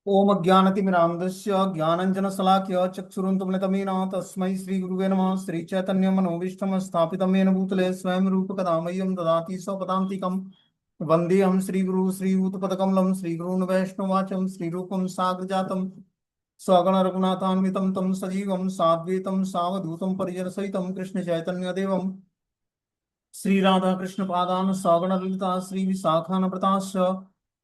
ओम अज्ञानतिमिरान्धस्य ज्ञानञ्जनशलाकया चक्षुरुन्मिलितमेन तस्मै श्रीगुरुवे नमः। श्रीचैतन्यमनोभीष्टं स्थापितं येन भूतले स्वयं रूपकदा मह्यं ददाति स्वपदान्तिकं। वन्देऽहं श्रीगुरु श्रीयुतपदकमलं श्रीगुरून् वैष्णवाचं श्रीरूपं साग्रजातं स्वगण रघुनाथान्वितं तं सजीवं साद्वैतं सावधूतं परिजनसहितं कृष्णचैतन्यदेवं श्री राधा कृष्ण पादान सगण ललिता श्री विशाखानप्रताश्च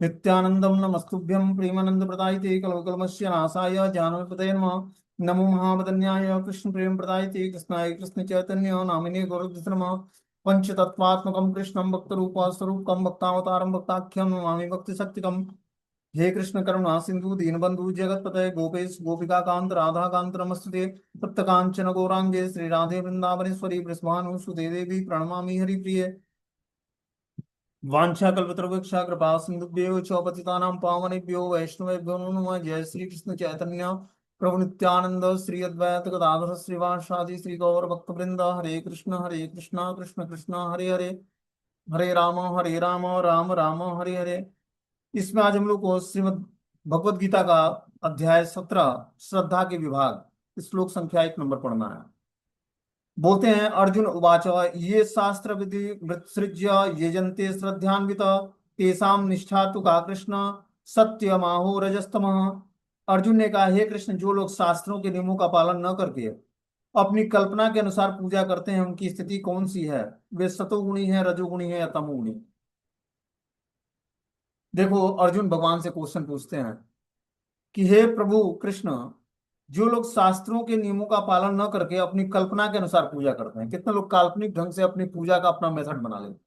नित्यानंदम नमस्तुभ्यं प्रेमानंद प्रदायते कलवकलमस्य नाशाय जानकीपतये नमः। नमो महावदन्याय कृष्ण प्रेम प्रदायते कृष्णाय कृष्ण चैतन्य नामिने गौरव नमः। पंचतत्वात्मकं कृष्णं भक्तरूप स्वरूपकं भक्तावतारं भक्ताख्यं नमामि भक्ति शक्तिकम्। हे कृष्ण करुणा सिंधु दीनबंधु जगतपते गोपेश गोपिका कांत राधा कांत नमस्ते। तप्त कांचन गौरांगे श्री राधे वृंदावनेश्वरी वृषभानुसुते देवी प्रणमामि हरिप्रिये। वाञ्छाकल्पतरुवृक्षा कृपा सिन्धुभ्यो च पतितानां पावनेभ्यो वैष्णवेभ्यो नमो नमः। जय श्री कृष्ण चैतन्य प्रभु नित्यानंद श्री अद्वैत गदाधर श्रीवासादि श्री गौर भक्तवृंद। हरे कृष्ण कृष्ण कृष्ण हरे हरे, हरे राम राम राम हरे हरे। इसमें आज हम लोग को श्रीमद् भगवद गीता का अध्याय 17 श्रद्धा के विभाग श्लोक संख्या 1 नंबर पढ़ना है। बोलते हैं अर्जुन उवाच ये शास्त्र विधि विसृज्य यजन्ते श्रद्धान्वित तेषां निष्ठा तु का कृष्ण सत्यमाहो रजस्तमः। अर्जुन ने कहा, हे कृष्ण, जो लोग शास्त्रों के नियमों का पालन न करके अपनी कल्पना के अनुसार पूजा करते हैं उनकी स्थिति कौन सी है? वे सतोगुणी है, रजोगुणी है या तमोगुणी? देखो, अर्जुन भगवान से क्वेश्चन पूछते हैं कि हे प्रभु कृष्ण, जो लोग शास्त्रों के नियमों का पालन न करके अपनी कल्पना के अनुसार पूजा करते हैं, कितने लोग काल्पनिक ढंग से अपनी पूजा का अपना मेथड बना लेते हैं।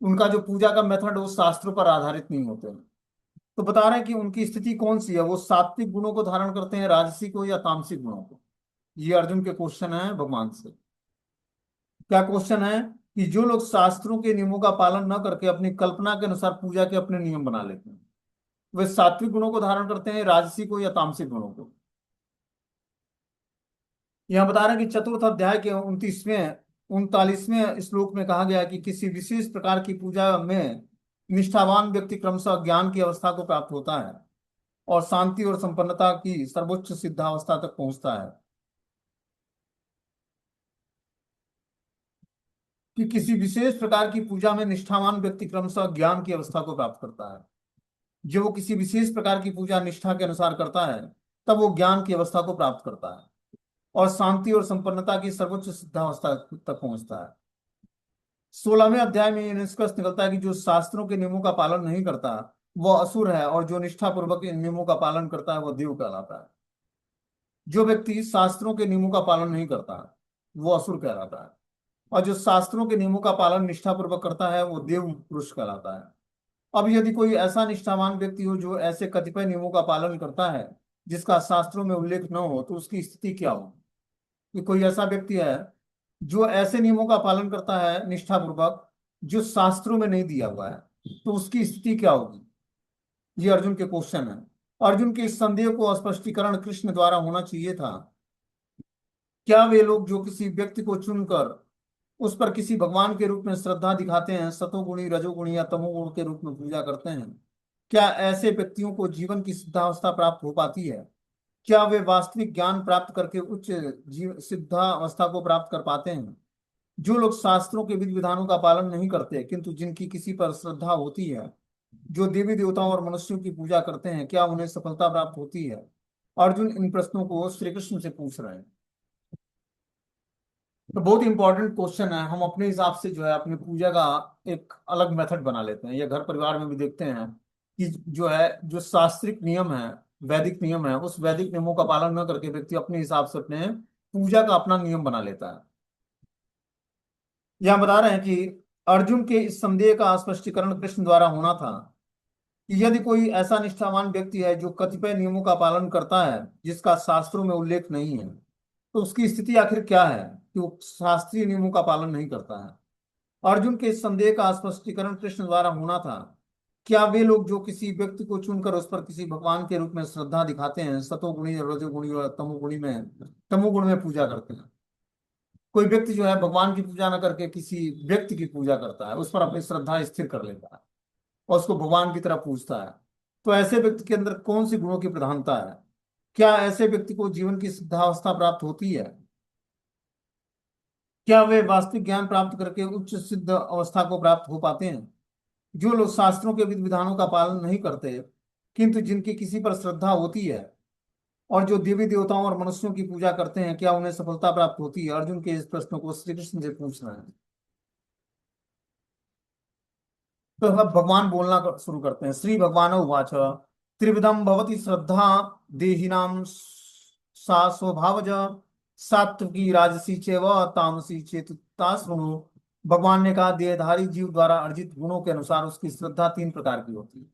उनका जो पूजा का मेथड वो शास्त्रों पर आधारित नहीं होते हैं। तो बता रहे हैं कि उनकी स्थिति कौन सी है, वो सात्विक गुणों को धारण करते हैं, राजसी को या तामसिक गुणों को? ये अर्जुन के क्वेश्चन है भगवान से। क्या क्वेश्चन है? कि जो लोग शास्त्रों के नियमों का पालन न करके अपनी कल्पना के अनुसार पूजा के अपने नियम बना लेते हैं, वे सात्विक गुणों को धारण करते हैं, राजसी को या तामसिक गुणों को? यहाँ बता रहे हैं कि चतुर्थ अध्याय के 39वें श्लोक में कहा गया कि किसी विशेष प्रकार की पूजा में निष्ठावान व्यक्ति क्रमशः ज्ञान की अवस्था को प्राप्त होता है और शांति और संपन्नता की सर्वोच्च सिद्धावस्था तक पहुंचता है। कि किसी विशेष प्रकार की पूजा में निष्ठावान व्यक्ति क्रमशः ज्ञान की अवस्था को प्राप्त करता है। जो वो किसी विशेष प्रकार की पूजा निष्ठा के अनुसार करता है तब वो ज्ञान की अवस्था को प्राप्त करता है और शांति और संपन्नता की सर्वोच्च सिद्धावस्था तक पहुंचता है। 16वें अध्याय में ये निष्कर्ष निकलता है कि जो शास्त्रों के नियमों का पालन नहीं करता वह असुर है और जो निष्ठा पूर्वक इन नियमों का पालन करता है वह देव कहलाता है। जो व्यक्ति शास्त्रों के नियमों का पालन नहीं करता वो असुर कहलाता है और जो शास्त्रों के नियमों का पालन निष्ठा पूर्वक करता है वो देव पुरुष कहलाता है। अब यदि कोई ऐसा निष्ठावान व्यक्ति हो जो ऐसे कतिपय नियमों का पालन करता है जिसका शास्त्रों में उल्लेख न हो तो उसकी स्थिति क्या हो? कि कोई ऐसा व्यक्ति है जो ऐसे नियमों का पालन करता है निष्ठापूर्वक जो शास्त्रों में नहीं दिया हुआ है, तो उसकी स्थिति क्या होगी? ये अर्जुन के क्वेश्चन है। अर्जुन के इस संदेह को स्पष्टीकरण कृष्ण द्वारा होना चाहिए था। क्या वे लोग जो किसी व्यक्ति को चुनकर उस पर किसी भगवान के रूप में श्रद्धा दिखाते हैं सतोगुणी रजोगुणी या तमोगुण के रूप में पूजा करते हैं, क्या ऐसे व्यक्तियों को जीवन की सिद्धावस्था प्राप्त हो पाती है? क्या वे वास्तविक ज्ञान प्राप्त करके उच्च जीव सिद्धावस्था को प्राप्त कर पाते हैं? जो लोग शास्त्रों के विधि विधानों का पालन नहीं करते किंतु जिनकी किसी पर श्रद्धा होती है, जो देवी देवताओं और मनुष्यों की पूजा करते हैं, क्या उन्हें सफलता प्राप्त होती है? अर्जुन इन प्रश्नों को श्री कृष्ण से पूछ रहे हैं। तो बहुत इंपॉर्टेंट क्वेश्चन है। हम अपने हिसाब से जो है अपनी पूजा का एक अलग मेथड बना लेते हैं, या घर परिवार में भी देखते हैं कि जो है जो शास्त्रिक नियम है, वैदिक नियम है, उस वैदिक नियमों का पालन न करके व्यक्ति अपने हिसाब से अपने पूजा का अपना नियम बना लेता है। यहाँ बता रहे हैं कि अर्जुन के इस संदेह का स्पष्टीकरण कृष्ण द्वारा होना था कि यदि कोई ऐसा निष्ठावान व्यक्ति है जो कतिपय नियमों का पालन करता है जिसका शास्त्रों में उल्लेख नहीं है, तो उसकी स्थिति आखिर क्या है कि वो शास्त्रीय नियमों का पालन नहीं करता है। अर्जुन के इस संदेह का स्पष्टीकरण कृष्ण द्वारा होना था। क्या वे लोग जो किसी व्यक्ति को चुनकर उस पर किसी भगवान के रूप में श्रद्धा दिखाते हैं सतोगुणी रजोगुणी और तमोगुण में पूजा करते हैं? कोई व्यक्ति जो है भगवान की पूजा न करके किसी व्यक्ति की पूजा करता है, उस पर अपनी श्रद्धा स्थिर कर लेता है और उसको भगवान की तरह पूजता है, तो ऐसे व्यक्ति के अंदर कौन सी गुणों की प्रधानता है? क्या ऐसे व्यक्ति को जीवन की सिद्धावस्था प्राप्त होती है? क्या वे वास्तविक ज्ञान प्राप्त करके उच्च सिद्ध अवस्था को प्राप्त हो पाते हैं? जो लोग शास्त्रों के विधि विधानों का पालन नहीं करते, किंतु जिनकी किसी पर श्रद्धा होती है, और जो देवी देवताओं और मनुष्यों की पूजा करते हैं, क्या उन्हें सफलता प्राप्त होती है? अर्जुन के इस प्रश्न को श्री कृष्ण से पूछ रहे हैं। तो अब भगवान बोलना शुरू करते हैं। श्री भगवान उवाच त्रिविधम भवति श्रद्धा देहिनाम सा स्वभावज सात्विकी राजसी चैव तामसी चेतुता शृणु। भगवान ने कहा, देहधारी जीव द्वारा अर्जित गुणों के अनुसार उसकी श्रद्धा तीन प्रकार की होती है।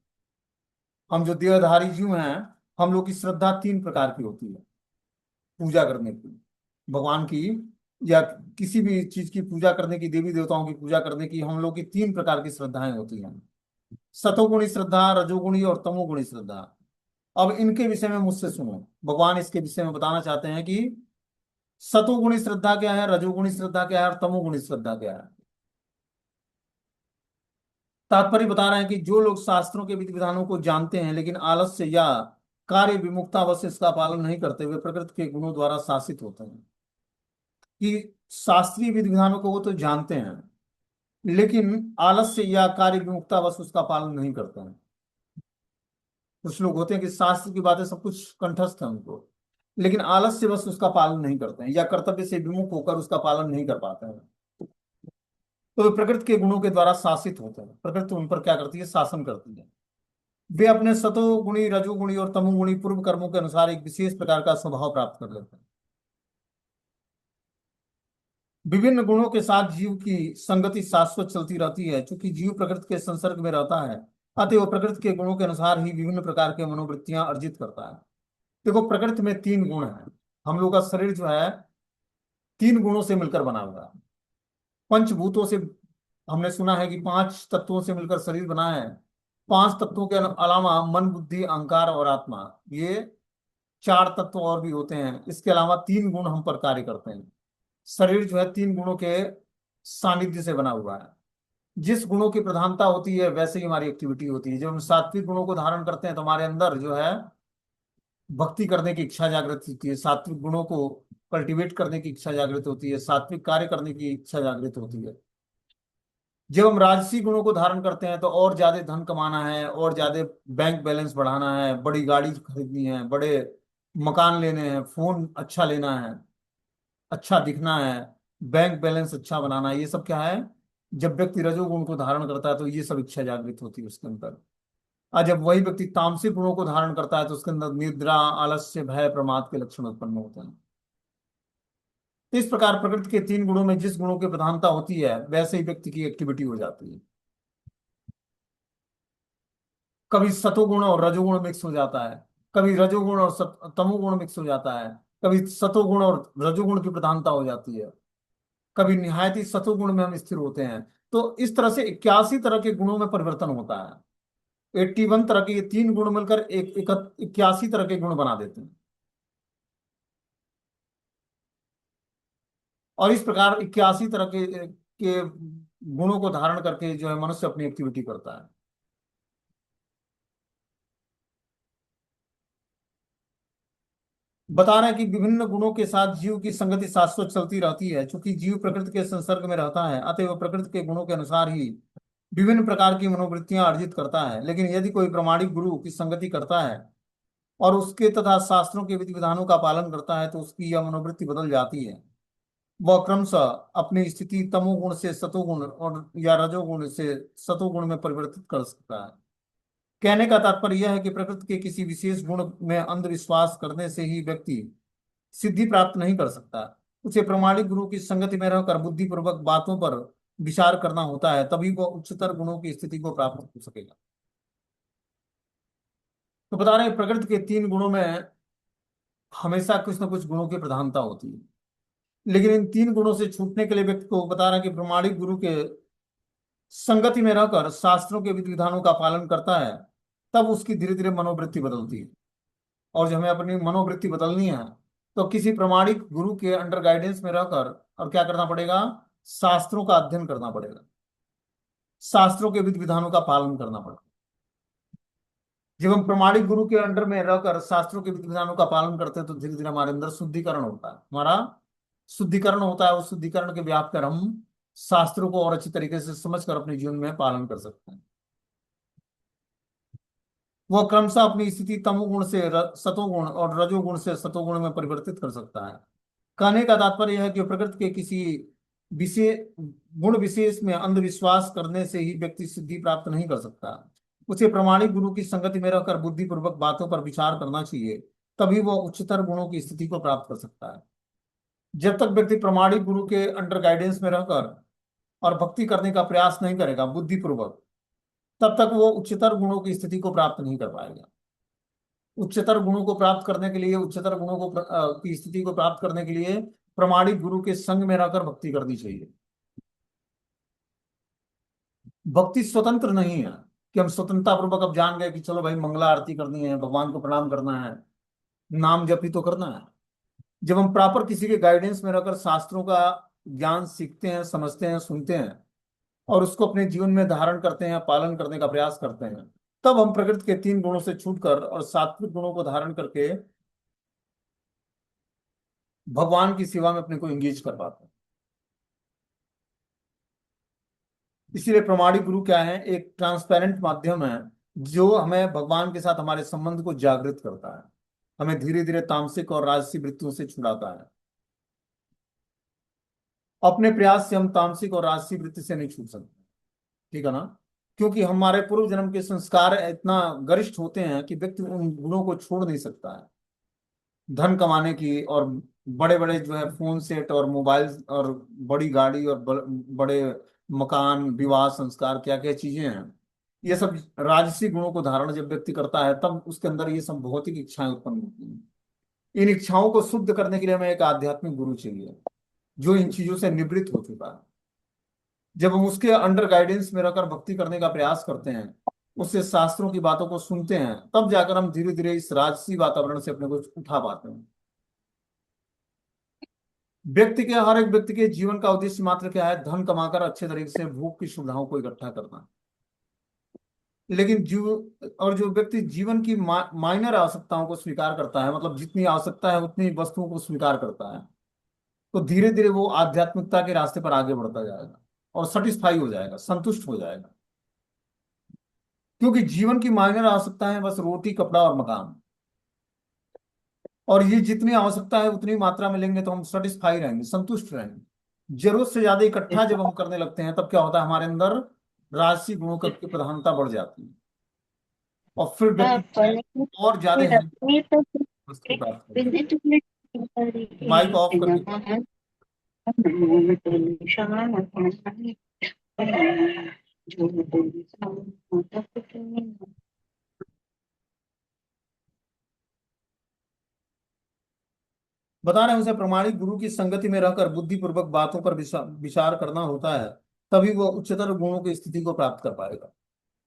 हम जो देहधारी जीव हैं, हम लोग की श्रद्धा तीन प्रकार की होती है पूजा करने की, भगवान की या किसी भी चीज की पूजा करने की, देवी देवताओं की पूजा करने की हम लोग की तीन प्रकार की श्रद्धाएं होती हैं। सतोगुणी श्रद्धा, रजोगुणी और तमोगुणी श्रद्धा। अब इनके विषय में मुझसे सुनो। भगवान इसके विषय में बताना चाहते हैं कि सतोगुणी श्रद्धा क्या है, रजोगुणी श्रद्धा क्या है और तमोगुणी श्रद्धा क्या है। तात्पर्य बता रहे हैं कि जो लोग शास्त्रों के विधि विधानों को जानते हैं लेकिन आलस्य या कार्य विमुक्तावश इसका पालन नहीं करते, वे प्रकृति के गुणों द्वारा शासित होते हैं। कि शास्त्रीय विधि विधानों को वो तो जानते हैं, लेकिन आलस्य या कार्य विमुक्तावश उसका पालन नहीं करते हैं। कुछ लोग होते हैं कि शास्त्र की बातें सब कुछ कंठस्थ है उनको, लेकिन आलस्य बस उसका पालन नहीं करते हैं, या कर्तव्य से विमुख होकर उसका पालन नहीं कर पाते हैं। तो वे प्रकृति के गुणों के द्वारा शासित होते हैं। प्रकृति उन पर क्या करती है? शासन करती है। वे अपने सतोगुणी, रजोगुणी और तमोगुणी पूर्व कर्मों के अनुसार एक विशेष प्रकार का स्वभाव प्राप्त कर लेते हैं। विभिन्न गुणों के साथ जीव की संगति शाश्वत चलती रहती है। चूंकि जीव प्रकृति के संसर्ग में रहता है, अतः वो प्रकृति के गुणों के अनुसार ही विभिन्न प्रकार के मनोवृत्तियां अर्जित करता है। देखो, प्रकृति में तीन गुण हैं। हम लोग का शरीर जो है तीन गुणों से मिलकर बना हुआ है। पंचभूतों से, हमने सुना है कि पांच तत्वों से मिलकर शरीर बना है। पांच तत्वों के अलावा मन, बुद्धि, अहंकार और आत्मा, ये चार तत्व और भी होते हैं। इसके अलावा तीन गुण हम पर कार्य करते हैं। शरीर जो है तीन गुणों के सानिध्य से बना हुआ है। जिस गुणों की प्रधानता होती है वैसे ही हमारी एक्टिविटी होती है। जब हम सात्विक गुणों को धारण करते हैं तो हमारे अंदर जो है भक्ति करने की इच्छा जागृत होती है, सात्विक गुणों को कल्टीवेट करने की इच्छा जागृत होती है, सात्विक कार्य करने की इच्छा जागृत होती है। जब हम राजसी गुणों को धारण करते हैं तो और ज्यादा धन कमाना है, और ज्यादा बैंक बैलेंस बढ़ाना है, बड़ी गाड़ी खरीदनी है, बड़े मकान लेने हैं, फोन अच्छा लेना है, अच्छा दिखना है, बैंक बैलेंस अच्छा बनाना है, ये सब क्या है? जब व्यक्ति रजोगुण को धारण करता है तो ये सब इच्छा जागृत होती है उसके अंदर। और जब वही व्यक्ति तामसिक गुणों को धारण करता है तो उसके अंदर निद्रा, आलस्य, भय, प्रमाद के लक्षण उत्पन्न होते हैं। तो इस प्रकार प्रकृति के तीन गुणों में जिस गुणों की प्रधानता होती है वैसे ही व्यक्ति की एक्टिविटी हो जाती है। कभी सतोगुण और रजोगुण मिक्स हो जाता है, कभी रजोगुण और तमोगुण मिक्स हो जाता है, कभी सतोगुण और रजोगुण की प्रधानता हो जाती है, कभी निहायती सतोगुण में हम स्थिर होते हैं। तो इस तरह से 81 तरह के गुणों में परिवर्तन होता है। 81 तरह के ये तीन गुण मिलकर एक 81 तरह के गुण बना देते हैं। और इस प्रकार 81 तरह के गुणों को धारण करके जो है मनुष्य अपनी एक्टिविटी करता है। बता रहे हैं कि विभिन्न गुणों के साथ जीव की संगति शाश्वत चलती रहती है। चूंकि जीव प्रकृति के संसर्ग में रहता है, अतः वह प्रकृति के गुणों के अनुसार ही विभिन्न प्रकार की मनोवृत्तियां अर्जित करता है। लेकिन यदि कोई प्रामाणिक गुरु की संगति करता है और उसके तथा शास्त्रों के विधि विधानों का पालन करता है, तो उसकी यह मनोवृत्ति बदल जाती है। वह क्रमशः अपनी स्थिति तमोगुण से सतोगुण और या रजोगुण से सतोगुण में परिवर्तित कर सकता है। कहने का तात्पर्य यह है कि प्रकृति के किसी विशेष गुण में अंधविश्वास करने से ही व्यक्ति सिद्धि प्राप्त नहीं कर सकता। उसे प्रमाणिक गुरु की संगति में रहकर बुद्धिपूर्वक बातों पर विचार करना होता है, तभी वह उच्चतर गुणों की स्थिति को प्राप्त हो सकेगा। तो बता रहे हैं प्रकृति के तीन गुणों में हमेशा कुछ न कुछ गुणों की प्रधानता होती है। लेकिन इन तीन गुणों से छूटने के लिए व्यक्ति को बता रहा है कि प्रमाणिक गुरु के संगति में रहकर शास्त्रों के विधि विधानों का पालन करता है, तब उसकी धीरे धीरे मनोवृत्ति बदलती है। और जब हमें अपनी मनोवृत्ति बदलनी है तो किसी प्रमाणिक गुरु के अंडर गाइडेंस में रहकर और क्या करना पड़ेगा? शास्त्रों का अध्ययन करना पड़ेगा, शास्त्रों के विधि विधानों का पालन करना पड़ेगा। जब हम प्रमाणिक गुरु के अंडर में रहकर शास्त्रों के विधि विधानों का पालन करते हैं तो धीरे धीरे हमारे अंदर शुद्धिकरण होता है, हमारा शुद्धिकरण होता है। उस शुद्धिकरण के व्याप कर हम शास्त्रों को और अच्छी तरीके से समझकर अपने जीवन में पालन कर सकते हैं। वह क्रमशः अपनी स्थिति तमोगुण से सतोगुण और रजोगुण से सतोगुण में परिवर्तित कर सकता है। कहने का तात्पर्य यह है कि प्रकृति के किसी विशेष गुण विशेष में अंधविश्वास करने से ही व्यक्ति सिद्धि प्राप्त नहीं कर सकता। उसे प्रमाणिक गुरु की संगति में रहकर बुद्धिपूर्वक बातों पर विचार करना चाहिए, तभी वह उच्चतर गुणों की स्थिति को प्राप्त कर सकता है। जब तक व्यक्ति प्रमाणिक गुरु के अंडर गाइडेंस में रहकर और भक्ति करने का प्रयास नहीं करेगा बुद्धिपूर्वक, तब तक वो उच्चतर गुणों की स्थिति को प्राप्त नहीं कर पाएगा। उच्चतर गुणों को प्राप्त करने के लिए, उच्चतर गुणों को की स्थिति को प्राप्त करने के लिए प्रमाणिक गुरु के संग में रहकर भक्ति करनी चाहिए। भक्ति स्वतंत्र नहीं है कि हम स्वतंत्रता पूर्वक अब जान गए कि चलो भाई मंगला आरती करनी है, भगवान को प्रणाम करना है, नाम जप ही तो करना है। जब हम प्रॉपर किसी के गाइडेंस में रहकर शास्त्रों का ज्ञान सीखते हैं, समझते हैं, सुनते हैं और उसको अपने जीवन में धारण करते हैं, पालन करने का प्रयास करते हैं, तब हम प्रकृति के 3 गुणों से छूटकर और सात्विक गुणों को धारण करके भगवान की सेवा में अपने को एंगेज कर पाते हैं। इसीलिए प्रमाणिक गुरु क्या है? एक ट्रांसपेरेंट माध्यम है जो हमें भगवान के साथ हमारे संबंध को जागृत करता है, हमें धीरे धीरे तामसिक और राजसी वृत्तियों से छुड़ाता है। अपने प्रयास से हम तामसिक और राजसी वृत्ति से नहीं छूट सकते, ठीक है ना? क्योंकि हमारे पूर्व जन्म के संस्कार इतना गरिष्ठ होते हैं कि व्यक्ति उन गुणों को छोड़ नहीं सकता है। धन कमाने की और बड़े बड़े जो है फोन सेट और मोबाइल और बड़ी गाड़ी और बड़े मकान, विवाह संस्कार, क्या क्या चीजें हैं, ये सब राजसी गुणों को धारण जब व्यक्ति करता है तब उसके अंदर ये सब भौतिक इच्छाएं उत्पन्न होती हैं। इन इच्छाओं को शुद्ध करने के लिए हमें एक आध्यात्मिक गुरु चाहिए जो इन चीजों से निवृत्त हो चुका है। जब हम उसके अंडर गाइडेंस में रहकर भक्ति करने का प्रयास करते हैं, उससे शास्त्रों की बातों को सुनते हैं, तब जाकर हम धीरे धीरे इस राजसी वातावरण से अपने को उठा पाते हैं। हर एक व्यक्ति के जीवन का उद्देश्य मात्र क्या है? धन कमाकर अच्छे तरीके से भोग की सुविधाओं को इकट्ठा करना। लेकिन जो व्यक्ति जीवन की माइनर आवश्यकताओं को स्वीकार करता है, मतलब जितनी आवश्यकता है उतनी वस्तुओं को स्वीकार करता है, तो धीरे धीरे वो आध्यात्मिकता के रास्ते पर आगे बढ़ता जाएगा और सेटिस्फाई हो जाएगा, संतुष्ट हो जाएगा। क्योंकि जीवन की माइनर आवश्यकता है बस रोटी, कपड़ा और मकान, और ये जितनी आवश्यकता है उतनी मात्रा में लेंगे तो हम सेटिस्फाई रहेंगे, संतुष्ट रहेंगे। जरूरत से ज्यादा इकट्ठा जब हम करने लगते हैं तब क्या होता है? हमारे अंदर राजसी गुणों की प्रधानता बढ़ जाती है और फिर व्यक्ति और ज्यादा है वस्तु प्राप्त करता है। माइक ऑफ कर दीजिए। बता रहे हैं उसे प्रमाणिक गुरु की संगति में रहकर बुद्धिपूर्वक बातों पर विचार करना होता है, तभी वो उच्चतर गुणों की स्थिति को प्राप्त कर पाएगा।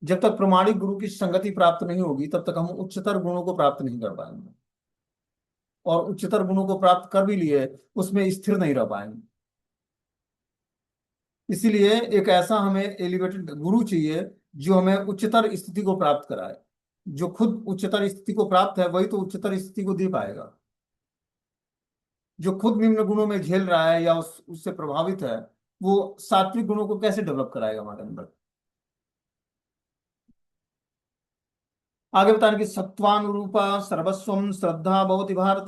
जब तक प्रमाणिक गुरु की संगति प्राप्त नहीं होगी तब तक हम उच्चतर गुणों को प्राप्त नहीं कर पाएंगे, और उच्चतर गुणों को प्राप्त कर भी लिए उसमें स्थिर नहीं रह पाएंगे। इसीलिए एक ऐसा हमें एलिवेटेड गुरु चाहिए जो हमें उच्चतर स्थिति को प्राप्त कराए। जो खुद उच्चतर स्थिति को प्राप्त है वही तो उच्चतर स्थिति को दे पाएगा। जो खुद निम्न गुणों में झेल रहा है या उससे प्रभावित है, वो सात्विक गुणों को कैसे डेवलप कराएगा हमारे अंदर? आगे बता रहे कि सत्वानुरूपा सर्वस्वम श्रद्धा भवति भारत,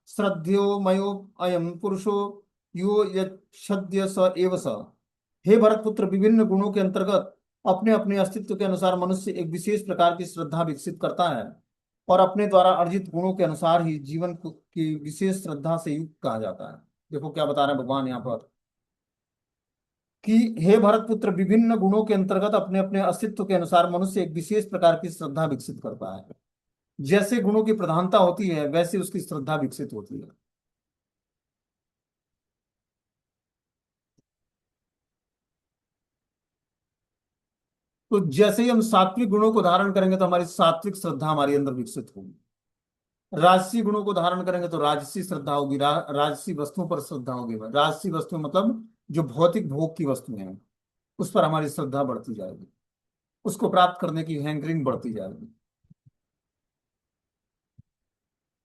श्रद्धेयो मयो अयम पुरुषो यो यद्य स एव स। हे भरतपुत्र, विभिन्न गुणों के अंतर्गत अपने अपने अस्तित्व के अनुसार मनुष्य एक विशेष प्रकार की श्रद्धा विकसित करता है, और अपने द्वारा अर्जित गुणों के अनुसार ही जीवन की विशेष श्रद्धा से युक्त कहा जाता है। देखो क्या बता रहे हैं भगवान यहाँ पर कि हे भरतपुत्र, विभिन्न गुणों के अंतर्गत अपने अपने अस्तित्व के अनुसार मनुष्य एक विशेष प्रकार की श्रद्धा विकसित करता है। जैसे गुणों की प्रधानता होती है वैसे उसकी श्रद्धा विकसित होती है। तो जैसे ही हम सात्विक गुणों को धारण करेंगे तो हमारी सात्विक श्रद्धा हमारे अंदर विकसित होगी। राजसी गुणों को धारण करेंगे तो राजसी श्रद्धा होगी, राजसी वस्तुओं पर श्रद्धा होगी। राजसी वस्तु मतलब जो भौतिक भोग की वस्तुएं हैं उस पर हमारी श्रद्धा बढ़ती जाएगी, उसको प्राप्त करने की हैंकरिंग बढ़ती जाएगी।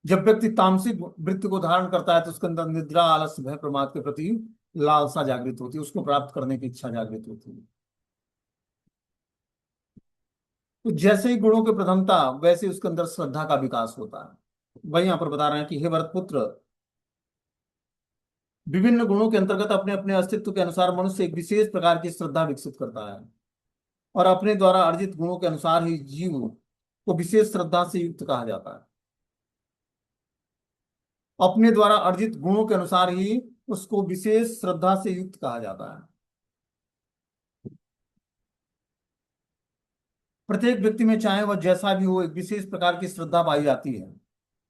जब व्यक्ति तामसिक वृत्ति को धारण करता है तो उसके अंदर निद्रा, आलस्य, भय, प्रमाद के प्रति लालसा जागृत होती है, उसको प्राप्त करने की इच्छा जागृत होती है। तो जैसे ही गुणों की प्रधानता, वैसे उसके अंदर श्रद्धा का विकास होता है। वही यहाँ पर बता रहे हैं कि हे भरतपुत्र, विभिन्न गुणों के अंतर्गत अपने अपने अस्तित्व के अनुसार मनुष्य एक विशेष प्रकार की श्रद्धा विकसित करता है, और अपने द्वारा अर्जित गुणों के अनुसार ही जीव को विशेष श्रद्धा से युक्त कहा जाता है। अपने द्वारा अर्जित गुणों के अनुसार ही उसको विशेष श्रद्धा से युक्त कहा जाता है। प्रत्येक व्यक्ति में चाहे वह जैसा भी हो, एक विशेष प्रकार की श्रद्धा पाई जाती है,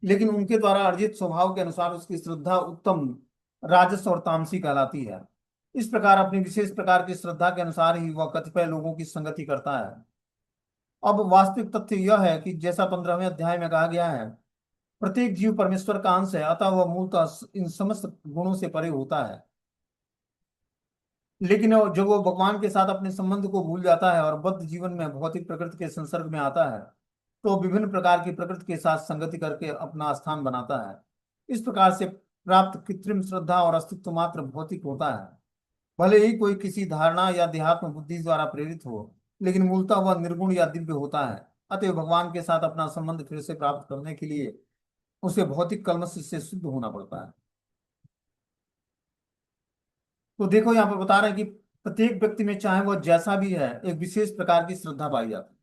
लेकिन उनके द्वारा अर्जित स्वभाव के अनुसार उसकी श्रद्धा उत्तम, राजस और तामसी कहलाती है। इस प्रकार अपनी विशेष प्रकार की श्रद्धा के अनुसार ही वह कतिपय लोगों की संगति करता है। अब वास्तविक तथ्य यह है कि जैसा 15वें अध्याय में कहा गया है, प्रत्येक जीव परमेश्वर का अंश है, अतः वह मूलतः इन समस्त गुणों से परे होता है। लेकिन जब वो भगवान के साथ अपने संबंध को भूल जाता है और बद्ध जीवन में भौतिक प्रकृति के संसर्ग में आता है, तो विभिन्न प्रकार की प्रकृति के साथ संगति करके अपना स्थान बनाता है। इस प्रकार से प्राप्त कृत्रिम श्रद्धा और अस्तित्व मात्र भौतिक होता है, भले ही कोई किसी धारणा या देहात्म बुद्धि द्वारा प्रेरित हो, लेकिन मूलतः वह निर्गुण या दिव्य होता है। अतः भगवान के साथ अपना संबंध फिर से प्राप्त करने के लिए उसे भौतिक कल्मश से शुद्ध होना पड़ता है। तो देखो यहाँ पर बता रहे हैं कि प्रत्येक व्यक्ति में चाहे वह जैसा भी है, एक विशेष प्रकार की श्रद्धा पाई जाती है।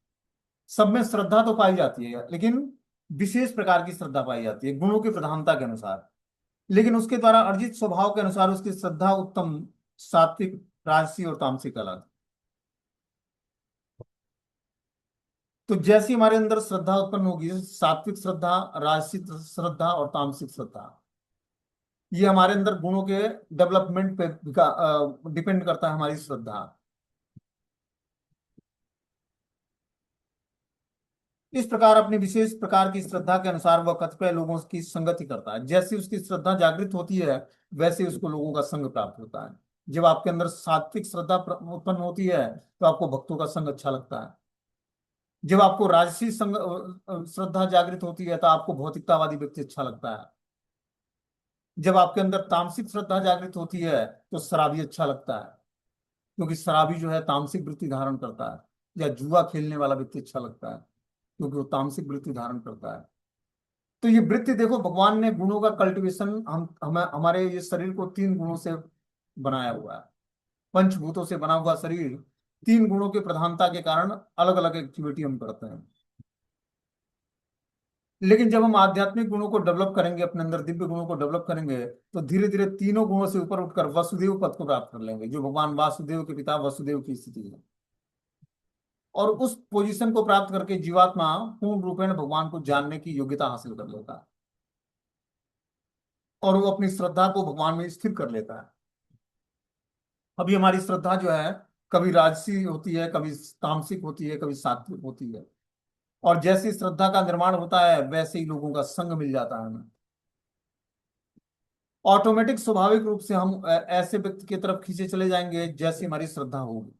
सब में श्रद्धा तो पाई जाती है, लेकिन विशेष प्रकार की श्रद्धा पाई जाती है गुणों की प्रधानता के अनुसार। लेकिन उसके द्वारा अर्जित स्वभाव के अनुसार उसकी श्रद्धा उत्तम, सात्विक, राजसी और तामसिक कहलाती है। तो जैसी हमारे अंदर श्रद्धा उत्पन्न होगी, सात्विक श्रद्धा, राजसिक श्रद्धा और तामसिक श्रद्धा, ये हमारे अंदर गुणों के डेवलपमेंट पे डिपेंड करता है हमारी श्रद्धा। इस प्रकार अपनी विशेष प्रकार की श्रद्धा के अनुसार वह कतिपय लोगों की संगति करता है। जैसी उसकी श्रद्धा जागृत होती है, वैसे उसको लोगों का संग प्राप्त होता है। जब आपके अंदर सात्विक श्रद्धा उत्पन्न होती है, तो आपको भक्तों का संग अच्छा लगता है। जब आपको राजसी संग श्रद्धा जागृत होती है, तो आपको भौतिकतावादी व्यक्ति अच्छा लगता है। जब आपके अंदर तामसिक श्रद्धा जागृत होती है, तो शराबी अच्छा लगता है, क्योंकि शराबी जो है तामसिक वृत्ति धारण करता है। या जुआ खेलने वाला व्यक्ति अच्छा लगता है, क्योंकि वो तामसिक वृत्ति धारण करता है। तो ये वृत्ति देखो, भगवान ने गुणों का कल्टीवेशन हमारे ये शरीर को 3 गुणों से बनाया हुआ है। पंचभूतों से बना हुआ शरीर 3 गुणों की प्रधानता के कारण अलग अलग एक्टिविटी हम करते हैं। लेकिन जब हम आध्यात्मिक गुणों को डेवलप करेंगे, अपने अंदर दिव्य गुणों को डेवलप करेंगे, तो धीरे धीरे तीनों गुणों से ऊपर उठकर वसुदेव पद को प्राप्त कर लेंगे, जो भगवान वासुदेव के पिता वसुदेव की स्थिति है। और उस पोजीशन को प्राप्त करके जीवात्मा पूर्ण रूपेण भगवान को जानने की योग्यता हासिल कर लेता है, और वो अपनी श्रद्धा को भगवान में स्थिर कर लेता है। अभी हमारी श्रद्धा जो है, कभी राजसी होती है, कभी तामसिक होती है, कभी सात्विक होती है। और जैसी श्रद्धा का निर्माण होता है, वैसे ही लोगों का संग मिल जाता है हमें। ऑटोमेटिक स्वाभाविक रूप से हम ऐसे व्यक्ति की तरफ खींचे चले जाएंगे जैसी हमारी श्रद्धा होगी।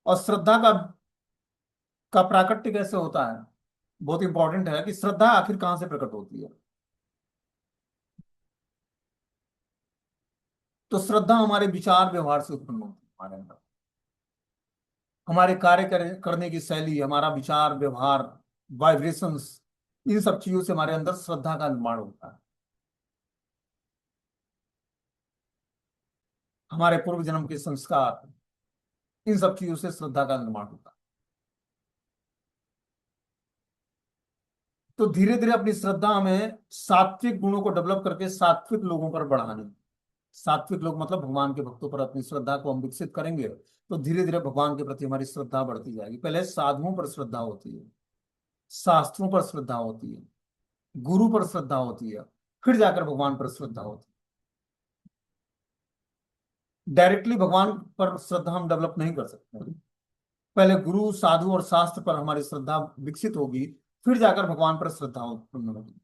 और श्रद्धा का प्राकट्य कैसे होता है, बहुत इंपॉर्टेंट है कि श्रद्धा आखिर कहां से प्रकट होती है। तो श्रद्धा हमारे विचार व्यवहार से उत्पन्न होती है, हमारे अंदर हमारे करने की शैली, हमारा विचार व्यवहार, वाइब्रेशंस, इन सब चीजों से हमारे अंदर श्रद्धा का निर्माण होता है। हमारे पूर्व जन्म के संस्कार, इन सब चीजों से श्रद्धा का निर्माण होता है। तो धीरे धीरे अपनी श्रद्धा हमें सात्विक गुणों को डेवलप करके सात्विक लोगों पर बढ़ानी। सात्विक लोग मतलब भगवान के भक्तों पर अपनी श्रद्धा को हम विकसित करेंगे, तो धीरे धीरे भगवान के प्रति हमारी श्रद्धा बढ़ती जाएगी। पहले साधुओं पर श्रद्धा होती है, शास्त्रों पर श्रद्धा होती है, गुरु पर श्रद्धा होती है, फिर जाकर भगवान पर श्रद्धा होती है। डायरेक्टली भगवान पर श्रद्धा हम डेवलप नहीं कर सकते। पहले गुरु, साधु और शास्त्र पर हमारी श्रद्धा विकसित होगी, फिर जाकर भगवान पर श्रद्धा उत्पन्न होगी।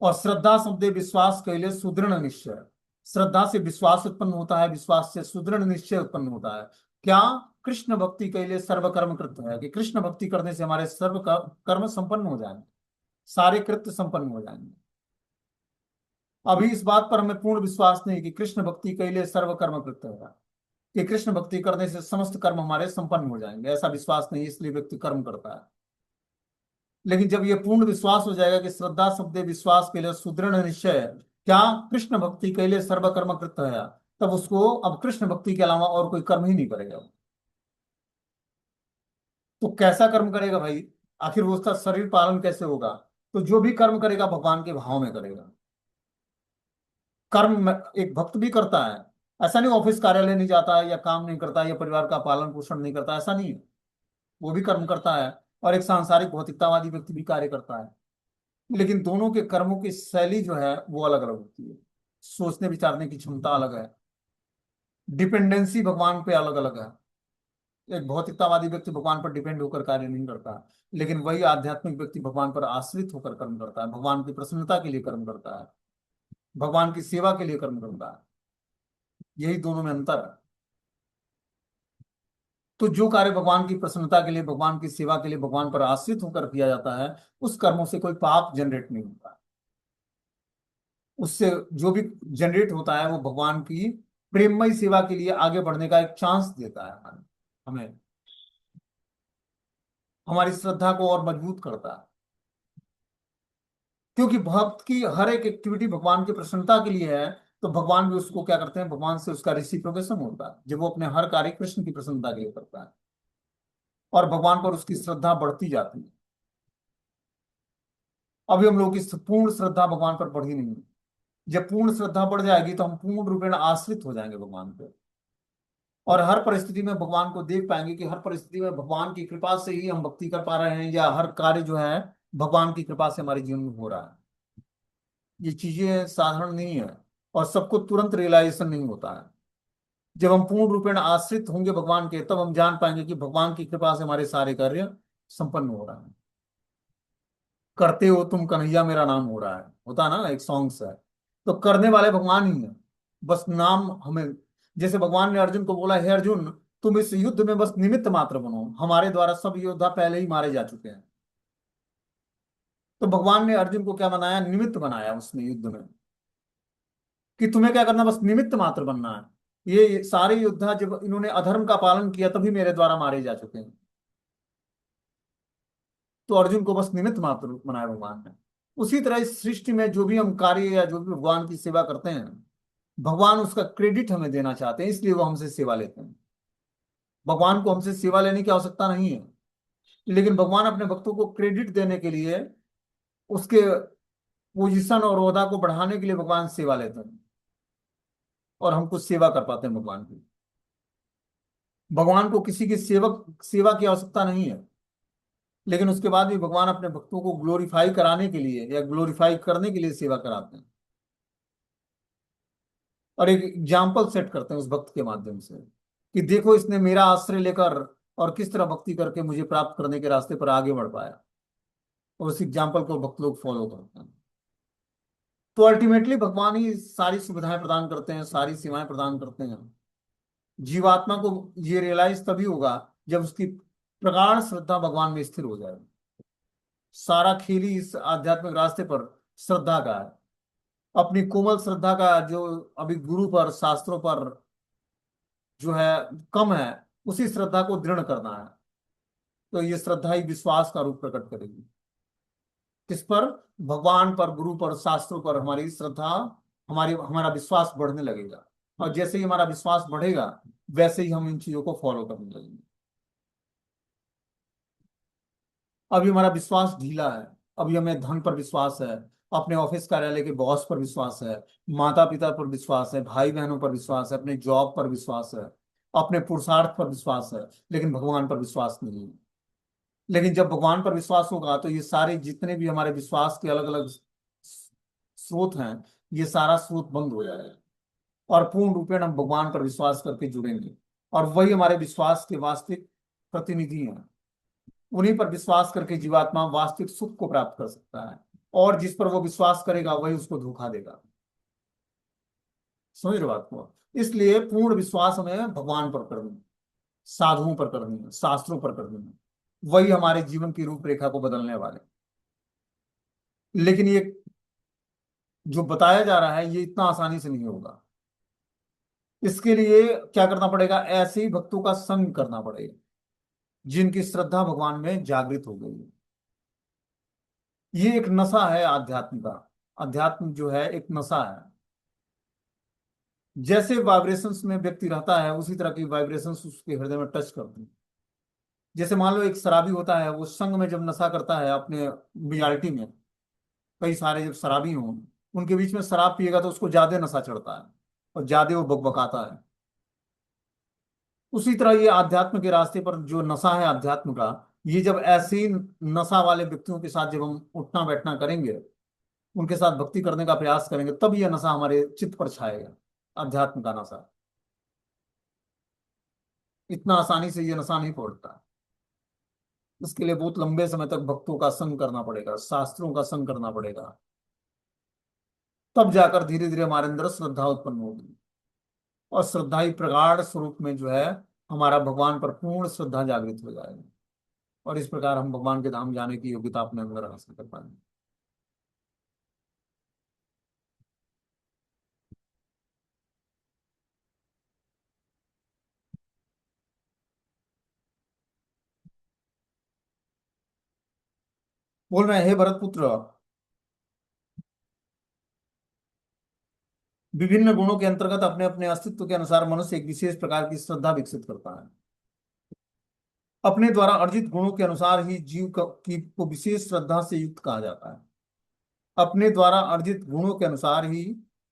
और श्रद्धा शब्द विश्वास के लिए सुदृढ़ निश्चय। श्रद्धा से विश्वास उत्पन्न होता है, विश्वास से सुदृढ़ निश्चय उत्पन्न होता है। क्या? कृष्ण भक्ति के लिए सर्व कर्म कृत है, कि कृष्ण भक्ति करने से हमारे सर्व कर्म संपन्न हो जाएंगे, सारे कृत्य संपन्न हो जाएंगे। अभी इस बात पर हमें पूर्ण विश्वास नहीं कि कृष्ण भक्ति के लिए सर्व कर्म कृत है, कि कृष्ण भक्ति करने से समस्त कर्म हमारे संपन्न हो जाएंगे, ऐसा विश्वास नहीं, इसलिए व्यक्ति कर्म करता है। लेकिन जब ये पूर्ण विश्वास हो जाएगा कि श्रद्धा शब्द विश्वास के लिए सुदृढ़ निश्चय क्या कृष्ण भक्ति के लिए सर्व कर्म कृत है, तब उसको अब कृष्ण भक्ति के अलावा और कोई कर्म ही नहीं करेगा। तो कैसा कर्म करेगा भाई, आखिर वो उसका शरीर पालन कैसे होगा? तो जो भी कर्म करेगा भगवान के भाव में करेगा। एक भक्त भी करता है, ऐसा नहीं ऑफिस कार्यालय नहीं जाता है या काम नहीं करता है या परिवार का पालन पोषण नहीं करता, ऐसा नहीं है, वो भी कर्म करता है। और एक सांसारिक भौतिकतावादी व्यक्ति भी कार्य करता है। लेकिन दोनों के कर्मों की शैली जो है वो अलग अलग होती है, सोचने विचारने की क्षमता अलग है, डिपेंडेंसी भगवान पे अलग अलग है। एक भौतिकतावादी व्यक्ति भगवान पर डिपेंड होकर कार्य नहीं करता, लेकिन वही आध्यात्मिक व्यक्ति भगवान पर आश्रित होकर कर्म करता है, भगवान की प्रसन्नता के लिए कर्म करता है, भगवान की सेवा के लिए कर्म करता है। यही दोनों में अंतर है। तो जो कार्य भगवान की प्रसन्नता के लिए, भगवान की सेवा के लिए, भगवान पर आश्रित होकर किया जाता है, उस कर्मों से कोई पाप जनरेट नहीं होता। उससे जो भी जनरेट होता है वो भगवान की प्रेममय सेवा के लिए आगे बढ़ने का एक चांस देता है हमें हमें हमारी श्रद्धा को और मजबूत करता है। क्योंकि भक्त की हर एक एक्टिविटी भगवान की प्रसन्नता के लिए है, तो भगवान भी उसको क्या करते हैं, भगवान से उसका रिसिप्रोकेशन होता है जब वो अपने हर कार्य कृष्ण की प्रसन्नता के लिए करता है, और भगवान पर उसकी श्रद्धा बढ़ती जाती है। अभी हम लोगों की पूर्ण श्रद्धा भगवान पर बढ़ी नहीं है। जब पूर्ण श्रद्धा बढ़ जाएगी तो हम पूर्ण रूपेण आश्रित हो जाएंगे भगवान पे, और हर परिस्थिति में भगवान को देख पाएंगे कि हर परिस्थिति में भगवान की कृपा से ही हम भक्ति कर पा रहे हैं, या हर कार्य जो है भगवान की कृपा से हमारे जीवन में हो रहा है। ये चीजें साधारण नहीं है, और सबको तुरंत रियलाइजेशन नहीं होता है। जब हम पूर्ण रूपेण आश्रित होंगे भगवान के, तब हम जान पाएंगे कि भगवान की कृपा से हमारे सारे कार्य संपन्न हो रहा है। करते हो तुम कन्हैया मेरा नाम हो रहा है, होता ना, एक सॉन्ग्स है। तो करने वाले भगवान ही है, बस नाम हमें। जैसे भगवान ने अर्जुन को बोला, हे अर्जुन तुम इस युद्ध में बस निमित्त मात्र बनो, हमारे द्वारा सब योद्धा पहले ही मारे जा चुके हैं। तो भगवान ने अर्जुन को क्या बनाया, निमित्त बनाया उसने युद्ध में, कि तुम्हें क्या करना, बस निमित्त मात्र बनना है। ये सारे योद्धा जब इन्होंने अधर्म का पालन किया तभी मेरे द्वारा मारे जा चुके हैं। तो अर्जुन को बस निमित्त मात्र बनाया भगवान ने। उसी तरह इस सृष्टि में जो भी हम कार्य या जो भी भगवान की सेवा करते हैं, भगवान उसका क्रेडिट हमें देना चाहते हैं, इसलिए वो हमसे सेवा लेते हैं। भगवान को हमसे सेवा लेने की आवश्यकता नहीं है, लेकिन भगवान अपने भक्तों को क्रेडिट देने के लिए, उसके पोजीशन और ओहदा को बढ़ाने के लिए भगवान सेवा लेते हैं, और हम कुछ सेवा कर पाते हैं भगवान की। भगवान को किसी की सेवक सेवा की आवश्यकता नहीं है, लेकिन उसके बाद भी भगवान अपने भक्तों को ग्लोरीफाई कराने के लिए या ग्लोरीफाई करने के लिए सेवा कराते हैं, और एक एग्जाम्पल सेट करते हैं उस भक्त के माध्यम से, कि देखो इसने मेरा आश्रय लेकर और किस तरह भक्ति करके मुझे प्राप्त करने के रास्ते पर आगे बढ़ पाया, और उस एग्जाम्पल को भक्त लोग फॉलो करते हैं। तो अल्टीमेटली भगवान ही सारी सुविधाएं प्रदान करते हैं, सारी सेवाएं प्रदान करते हैं। जीवात्मा को ये रियलाइज तभी होगा जब उसकी प्रगाढ़ श्रद्धा भगवान में स्थिर हो जाए। सारा खेल ही इस आध्यात्मिक रास्ते पर श्रद्धा का है, अपनी कोमल श्रद्धा का, जो अभी गुरु पर शास्त्रों पर जो है कम है, उसी श्रद्धा को दृढ़ करना है। तो ये श्रद्धा ही विश्वास का रूप प्रकट करेगी। किस पर? भगवान पर, गुरु पर, शास्त्रों पर हमारी श्रद्धा, हमारा विश्वास बढ़ने लगेगा, और जैसे ही हमारा विश्वास बढ़ेगा वैसे ही हम इन चीजों को फॉलो करने लगेंगे। अभी हमारा विश्वास ढीला है, अभी हमें धन पर विश्वास है, अपने ऑफिस कार्यालय के बॉस पर विश्वास है, माता पिता पर विश्वास है, भाई बहनों पर विश्वास है, अपने जॉब पर विश्वास है, अपने पुरुषार्थ पर विश्वास है, लेकिन भगवान पर विश्वास नहीं है। लेकिन जब भगवान पर विश्वास होगा तो ये सारे जितने भी हमारे विश्वास के अलग अलग स्रोत हैं, ये सारा स्रोत बंद हो जाएगा, और पूर्ण रूपेण हम भगवान पर विश्वास करके जुड़ेंगे, और वही हमारे विश्वास के वास्तविक प्रतिनिधि हैं। उन्हीं पर विश्वास करके जीवात्मा वास्तविक सुख को प्राप्त कर सकता है, और जिस पर वो विश्वास करेगा वही उसको धोखा देगा। समझ रहे हो बात को? इसलिए पूर्ण विश्वास हमें भगवान पर करना, साधुओं पर करनी है, शास्त्रों पर करनी है, वही हमारे जीवन की रूपरेखा को बदलने वाले। लेकिन ये जो बताया जा रहा है ये इतना आसानी से नहीं होगा। इसके लिए क्या करना पड़ेगा, ऐसे ही भक्तों का संग करना पड़ेगा जिनकी श्रद्धा भगवान में जागृत हो गई है। ये एक नशा है आध्यात्म का। अध्यात्म जो है एक नशा है। जैसे वाइब्रेशंस में व्यक्ति रहता है उसी तरह की वाइब्रेशंस उसके हृदय में टच करती है। जैसे मान लो एक शराबी होता है, वो संग में जब नशा करता है अपने मेजॉरिटी में, कई सारे जब शराबी हों उनके बीच में शराब पिएगा तो उसको ज्यादा नशा चढ़ता है और ज्यादा वो बकबकाता है। उसी तरह ये आध्यात्म के रास्ते पर जो नशा है अध्यात्म का, ये जब ऐसे ही नशा वाले व्यक्तियों के साथ जब हम उठना बैठना करेंगे, उनके साथ भक्ति करने का प्रयास करेंगे, तब यह नशा हमारे चित्त पर छाएगा। अध्यात्म का नशा इतना आसानी से ये नशा नहीं पड़ता। इसके लिए बहुत लंबे समय तक भक्तों का संग करना पड़ेगा, शास्त्रों का संग करना पड़ेगा। तब जाकर धीरे धीरे हमारे अंदर श्रद्धा उत्पन्न होगी। और श्रद्धा ही प्रगाढ़ स्वरूप में जो है हमारा भगवान पर पूर्ण श्रद्धा जागृत हो जाएगी। और इस प्रकार हम भगवान के धाम जाने की योग्यता अपने अंदर हासिल कर पाएंगे। बोल रहे हैं, हे भरत पुत्र, विभिन्न गुणों के अंतर्गत अपने अपने अस्तित्व के अनुसार मनुष्य एक विशेष प्रकार की श्रद्धा विकसित करता है। अपने द्वारा अर्जित गुणों के अनुसार ही जीव को विशेष श्रद्धा से युक्त कहा जाता है। अपने द्वारा अर्जित गुणों के अनुसार ही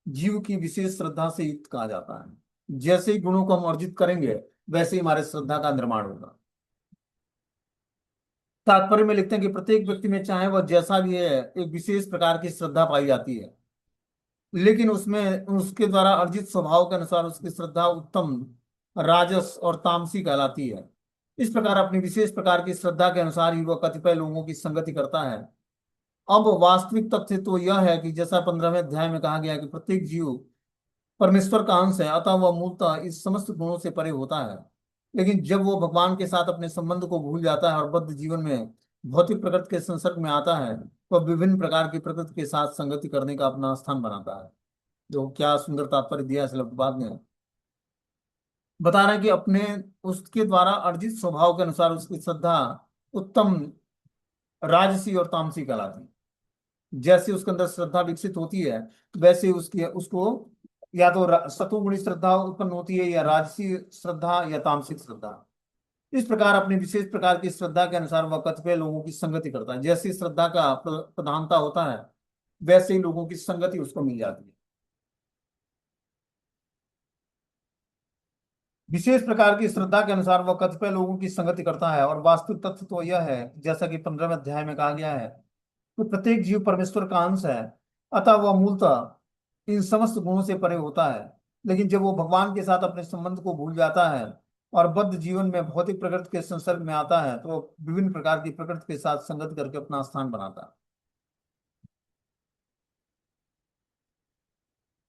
जीव की विशेष श्रद्धा से युक्त कहा जाता है। जैसे ही गुणों को हम अर्जित करेंगे वैसे ही हमारे श्रद्धा का निर्माण होगा। तात्पर्य में लिखते हैं कि प्रत्येक व्यक्ति में चाहे वह जैसा भी है एक विशेष प्रकार की श्रद्धा पाई जाती है, लेकिन उसमें उसके द्वारा अर्जित स्वभाव के अनुसार उसकी श्रद्धा उत्तम, राजस और तामसी कहलाती है। इस प्रकार अपनी विशेष प्रकार की श्रद्धा के अनुसार ही वह कतिपय लोगों की संगति करता है। अब वास्तविक तथ्य तो यह है कि जैसा 15वें अध्याय में कहा गया है कि प्रत्येक जीव परमेश्वर का अंश है, अतः वह मूलतः इस समस्त गुणों से परे होता है। लेकिन जब वो भगवान के साथ अपने संबंध को भूल जाता है और बद्ध जीवन में भौतिक प्रकृति के संसर्ग में आता है, वह विभिन्न प्रकार की प्रकृति के साथ संगति करने का अपना स्थान बनाता है। जो क्या सुंदर तात्पर्य दिया है श्लोकपाद ने। बता रहे हैं कि अपने उसके द्वारा अर्जित स्वभाव के अनुसार उसकी श्रद्धा उत्तम, राजसी और तामसी कहलाती है। जैसे उसके अंदर श्रद्धा विकसित होती है वैसे ही उसकी उसको या तो सतुगुणी श्रद्धा उत्पन्न होती है, या राजसी श्रद्धा, या तामसिक श्रद्धा। इस प्रकार अपनी विशेष प्रकार की श्रद्धा के अनुसार वह कतिपय लोगों की संगति करता है। जैसी श्रद्धा का प्रधानता होता है वैसे ही लोगों की संगति उसको मिल जाती है। विशेष प्रकार की श्रद्धा के अनुसार वह कतिपय लोगों की संगति करता है। और वास्तविक तथ्य तो यह है, जैसा कि 15वें अध्याय में कहा गया है, कि प्रत्येक जीव परमेश्वर का अंश है, अतः वह मूलतः इन समस्त गुणों से परे होता है। लेकिन जब वो भगवान के साथ अपने संबंध को भूल जाता है और बद्ध जीवन में भौतिक प्रकृति के संसर्ग में आता है, तो वो विभिन्न प्रकार की प्रकृति के साथ संगति करके अपना स्थान बनाता है।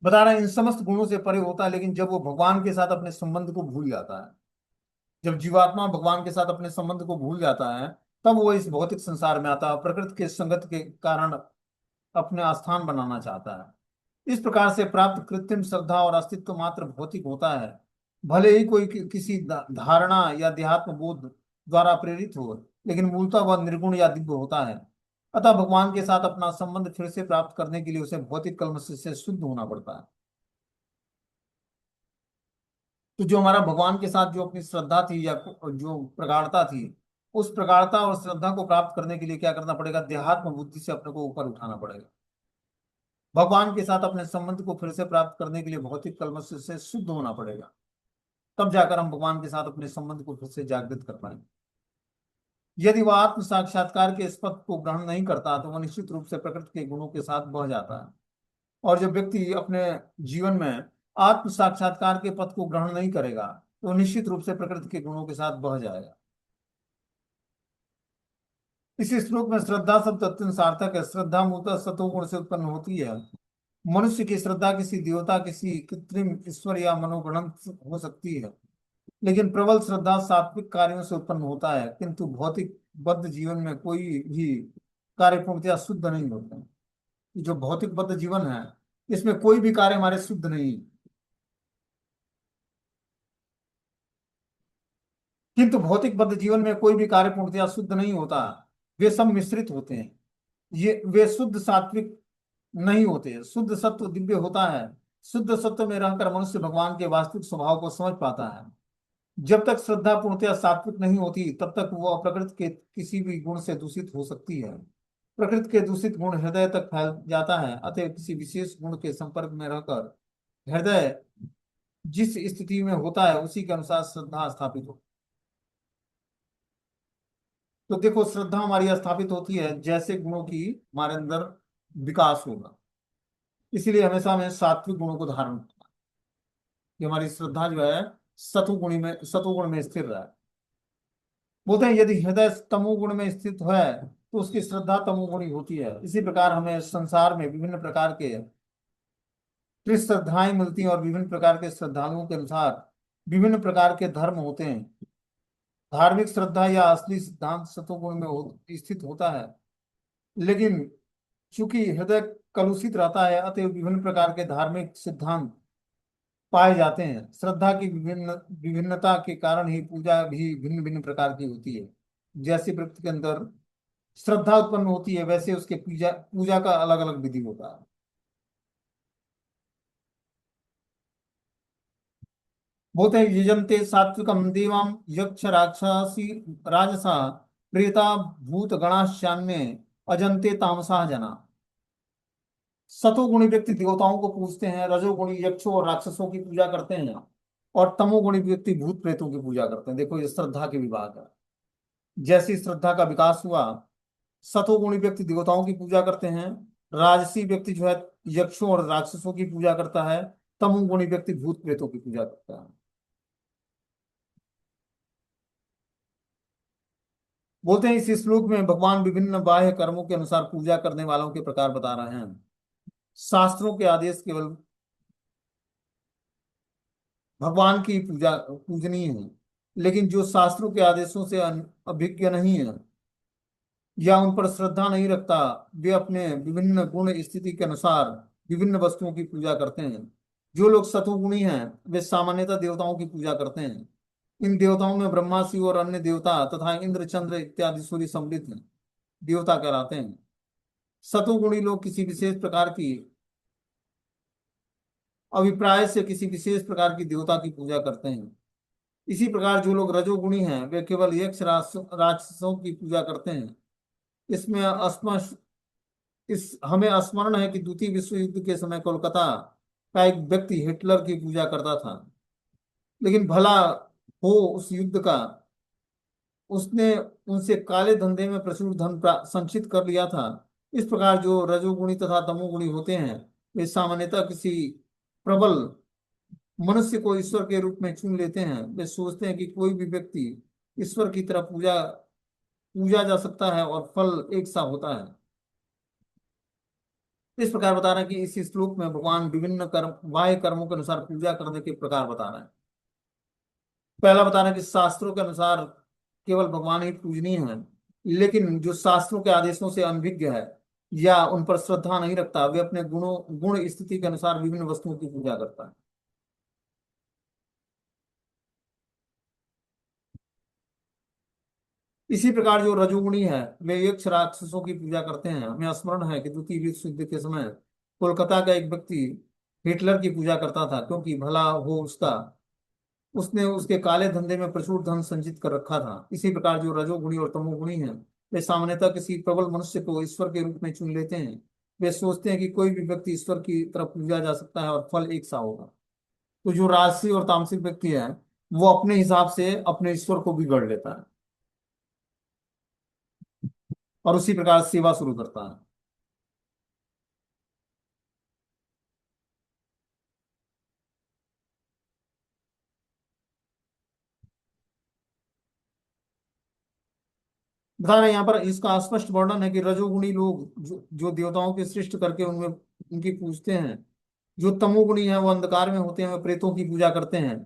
बता रहे हैं इन समस्त गुणों से परे होता है, लेकिन जब वो भगवान के साथ अपने संबंध को भूल जाता है, जब जीवात्मा भगवान के साथ अपने संबंध को भूल जाता है, तब वो इस भौतिक संसार में आता है, प्रकृति के संगत के कारण अपने आस्थान बनाना चाहता है। इस प्रकार से प्राप्त कृत्रिम श्रद्धा और अस्तित्व मात्र भौतिक होता है। भले ही कोई किसी धारणा या देहात्म बोध द्वारा प्रेरित हो, लेकिन मूलतः वह निर्गुण या दिव्य होता है। अतः भगवान के साथ अपना संबंध फिर से प्राप्त करने के लिए उसे भौतिक कल्मश से शुद्ध होना पड़ता है। तो जो हमारा भगवान के साथ जो अपनी श्रद्धा थी या जो प्रगाढ़ता थी, उस प्रगाढ़ता और श्रद्धा को प्राप्त करने के लिए क्या करना पड़ेगा, देहात्म बुद्धि से अपने को ऊपर उठाना पड़ेगा। भगवान के साथ अपने संबंध को फिर से प्राप्त करने के लिए भौतिक कल्मश से शुद्ध होना पड़ेगा। तब जाकर हम भगवान के साथ अपने संबंध को फिर से जागृत कर पाएंगे। यदि वह आत्म साक्षात्कार के इस पथ को ग्रहण नहीं करता तो वह निश्चित रूप से प्रकृति के गुणों के साथ बह जाता है। और जब व्यक्ति अपने जीवन में आत्म साक्षात्कार के पथ को ग्रहण नहीं करेगा तो निश्चित रूप से प्रकृति के गुणों के साथ बह जाएगा। इसी श्लोक में श्रद्धा शब्द अत्यंत सार्थक है। श्रद्धा मूलतः सतोगुण से उत्पन्न होती है। मनुष्य की श्रद्धा किसी देवता, किसी कृत्रिम ईश्वर या मनोगणन हो सकती है। लेकिन प्रबल श्रद्धा सात्विक कार्यों से उत्पन्न होता है, किंतु भौतिक बद्ध जीवन में कोई भी कार्य पूर्णतया शुद्ध नहीं होते। ये जो भौतिक बद्ध जीवन है, इसमें कोई भी कार्य हमारे शुद्ध नहीं। किंतु भौतिक बद्ध जीवन में कोई भी कार्य पूर्णतया शुद्ध नहीं होता, वे सब मिश्रित होते हैं। ये वे शुद्ध सात्विक नहीं होते। शुद्ध सत्व दिव्य होता है। शुद्ध सत्व में रहकर मनुष्य भगवान के वास्तविक स्वभाव को समझ पाता है। जब तक श्रद्धा पूर्णतया सात्विक नहीं होती, तब तक वह प्रकृति के किसी भी गुण से दूषित हो सकती है। प्रकृति के दूषित गुण हृदय तक फैल जाता है, अतः किसी विशेष गुण के संपर्क में रहकर हृदय जिस स्थिति में होता है, उसी के अनुसार श्रद्धा स्थापित हो। तो देखो, श्रद्धा हमारी स्थापित होती है जैसे गुणों की हमारे अंदर विकास होगा। इसीलिए हमेशा हमें सात्विक गुणों को धारण करना है कि हमारी श्रद्धा जो है सतुगुण में स्थिर रहे। बोलते हैं यदि हृदय तमोगुण में स्थित है, तो उसकी श्रद्धा तमोगुणी होती है। इसी प्रकार हमें संसार में विभिन्न प्रकार के श्रद्धाएं मिलती हैं, और विभिन्न प्रकार के श्रद्धालुओं के अनुसार विभिन्न प्रकार के धर्म होते हैं। धार्मिक श्रद्धा या असली सिद्धांत सतोगुण में स्थित होता है, लेकिन चूंकि हृदय कलुषित रहता है, अतः विभिन्न प्रकार के धार्मिक सिद्धांत पाए जाते हैं। श्रद्धा की विभिन्नता के कारण ही पूजा भी भिन्न भिन्न प्रकार की होती है। जैसे व्यक्ति के अंदर श्रद्धा उत्पन्न होती है, वैसे उसके पूजा पूजा का अलग अलग विधि होता है। बोलते हैं यजन्ते सात्विकम देवम यक्ष राक्षसी राजसा प्रेता भूत गणाश्चान्य अजन्ते तामसा जना। सतोगुणी व्यक्ति देवताओं को पूजते हैं, रजोगुणी यक्षों और राक्षसों की पूजा करते हैं, और तमोगुणी व्यक्ति भूत प्रेतों की पूजा करते हैं। देखो, ये श्रद्धा के विभाग है। जैसी श्रद्धा का विकास हुआ, सतोगुणी व्यक्ति देवताओं की पूजा करते हैं, राजसी व्यक्ति जो है यक्षों और राक्षसों की पूजा करता है, तमोगुणी व्यक्ति भूत प्रेतों की पूजा करता है। बोलते हैं इस श्लोक में भगवान विभिन्न बाह्य कर्मों के अनुसार पूजा करने वालों के प्रकार बता रहे हैं। शास्त्रों के आदेश केवल भगवान की पूजा पूजनीय है, लेकिन जो शास्त्रों के आदेशों से अभिज्ञ नहीं है या उन पर श्रद्धा नहीं रखता, वे अपने विभिन्न गुण स्थिति के अनुसार विभिन्न वस्तुओं की पूजा करते हैं। जो लोग सतुगुणी हैं, वे सामान्यतः देवताओं की पूजा करते हैं। इन देवताओं में ब्रह्मा, शिव और अन्य देवता तथा इंद्र, चंद्र इत्यादि सूर्य सम्मिलित हैं, देवता कहलाते हैं। सतुगुणी लोग किसी विशेष प्रकार की अभिप्राय से किसी विशेष प्रकार की देवता की पूजा करते हैं। इसी प्रकार जो लोग रजोगुणी हैं, वे केवल यक्ष राक्षसों की पूजा करते हैं। इसमें स्पष्ट इस हमें स्मरण है कि द्वितीय विश्व युद्ध के समय कोलकाता का एक व्यक्ति हिटलर की पूजा करता था, लेकिन भला हो उस युद्ध का, उसने उनसे काले धंधे में प्रचुर धन संचित कर लिया था। इस प्रकार जो रजोगुणी तथा तमोगुणी होते हैं, वे सामान्यतः किसी प्रबल मनुष्य को ईश्वर के रूप में चुन लेते हैं। वे सोचते हैं कि कोई भी व्यक्ति ईश्वर की तरह पूजा पूजा जा सकता है और फल एक सा होता है। इस प्रकार बता रहे हैं कि इस श्लोक में भगवान विभिन्न कर्म बाह्य कर्मों के अनुसार पूजा करने के प्रकार बता रहे हैं। पहला बता रहे हैं कि शास्त्रों के अनुसार केवल भगवान ही पूजनीय है, लेकिन जो शास्त्रों के आदेशों से अनभिज्ञ है या उन पर श्रद्धा नहीं रखता, वे अपने गुण स्थिति के अनुसार विभिन्न वस्तुओं की पूजा करता है। इसी प्रकार जो रजोगुणी है, वे यक्ष राक्षसों की पूजा करते हैं। हमें स्मरण है कि द्वितीय विश्व युद्ध के समय कोलकाता का एक व्यक्ति हिटलर की पूजा करता था, क्योंकि भला हो उसने उसके काले धंधे में प्रचुर धन संचित कर रखा था। इसी प्रकार जो रजोगुणी और तमोगुणी हैं, वे सामान्यतः किसी प्रबल मनुष्य को ईश्वर के रूप में चुन लेते हैं। वे सोचते हैं कि कोई भी व्यक्ति ईश्वर की तरफ पूजा जा सकता है और फल एक सा होगा। तो जो राजसी और तामसिक व्यक्ति है, वो अपने हिसाब से अपने ईश्वर को बिगड़ लेता है और उसी प्रकार सेवा शुरू करता है। बता रहे हैं यहाँ पर इसका स्पष्ट वर्णन है कि रजोगुणी लोग जो देवताओं के सृष्ट करके उनमें उनकी पूजते हैं। जो तमोगुणी है, वो अंधकार में होते हैं, वे प्रेतों की पूजा करते हैं।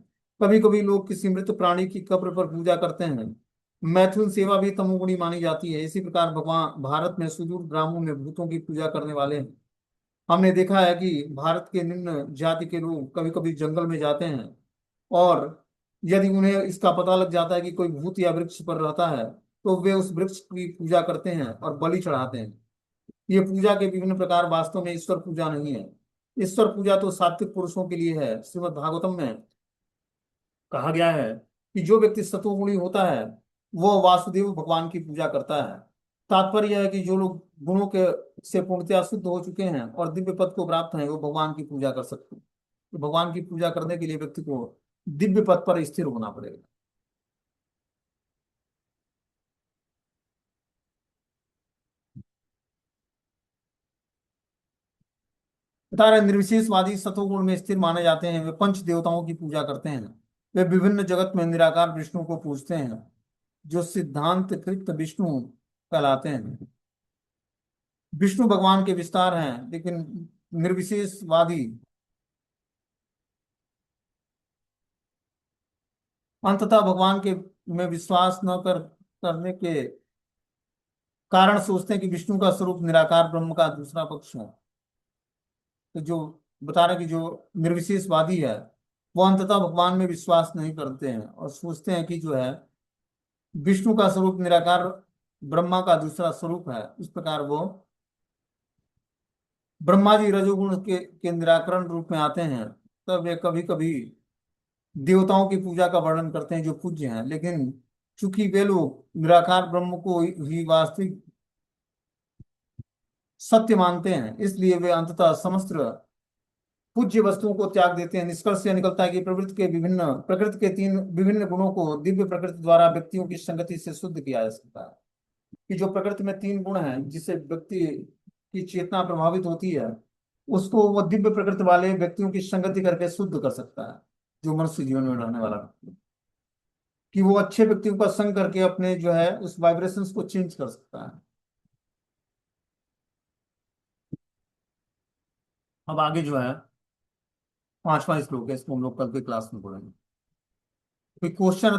कभी कभी लोग किसी मृत प्राणी की कब्र पर पूजा करते हैं। मैथुन सेवा भी तमोगुणी मानी जाती है। इसी प्रकार भगवान भारत में सुदूर ग्रामों में भूतों की पूजा करने वाले हैं। हमने देखा है कि भारत के निम्न जाति के लोग कभी कभी जंगल में जाते हैं, और यदि उन्हें इसका पता लग जाता है कि कोई भूत या वृक्ष पर रहता है, तो वे उस वृक्ष की पूजा करते हैं और बलि चढ़ाते हैं। ये पूजा के विभिन्न प्रकार वास्तव में ईश्वर पूजा नहीं है। ईश्वर पूजा तो सात्विक पुरुषों के लिए है। श्रीमद् भागवतम में कहा गया है कि जो व्यक्ति सतोगुणी होता है वह वासुदेव भगवान की पूजा करता है। तात्पर्य यह है कि जो लोग गुणों के से पूर्णतया शुद्ध हो चुके हैं और दिव्य पद को प्राप्त हैं, वो भगवान की पूजा कर सकते हैं। तो भगवान की पूजा करने के लिए व्यक्ति को दिव्य पद पर स्थिर होना पड़ेगा। बता रहे निर्विशेषवादी सतोगुण में स्थिर माने जाते हैं। वे पंच देवताओं की पूजा करते हैं। वे विभिन्न जगत में निराकार विष्णु को पूजते हैं, जो सिद्धांत कृत विष्णु कहलाते हैं। विष्णु भगवान के विस्तार हैं, लेकिन निर्विशेषवादी अंततः भगवान के में विश्वास न करने के कारण सोचते हैं कि विष्णु का स्वरूप निराकार ब्रह्म का दूसरा पक्ष है। तो जो बता रहे कि जो निर्विशेषवादी है, वो अंततः भगवान में विश्वास नहीं करते हैं और सोचते हैं कि जो है विष्णु का स्वरूप निराकार ब्रह्मा का दूसरा स्वरूप है। इस प्रकार वो ब्रह्मा जी रजोगुण के निराकरण रूप में आते हैं। तब वे कभी कभी देवताओं की पूजा का वर्णन करते हैं जो पूज्य हैं, लेकिन चूंकि वे लोग निराकार ब्रह्म को ही वास्तविक सत्य मानते हैं, इसलिए वे अंततः समस्त पूज्य वस्तुओं को त्याग देते हैं। निष्कर्ष यह निकलता है कि प्रकृति के तीन विभिन्न गुणों को दिव्य प्रकृति द्वारा व्यक्तियों की संगति से शुद्ध किया जा सकता है। कि जो प्रकृति में तीन गुण हैं जिससे व्यक्ति की चेतना प्रभावित होती है, उसको वो दिव्य प्रकृति वाले व्यक्तियों की संगति करके शुद्ध कर सकता है, जो मनुष्य जीवन में रहने वाला व्यक्ति है। कि वो अच्छे व्यक्तियों का संग करके अपने जो है उस वाइब्रेशंस को चेंज कर सकता है। अब आगे जो है पांचवा श्लोक है, इसको हम लोग कल के क्लास में पढ़ेंगे। कोई क्वेश्चन है तो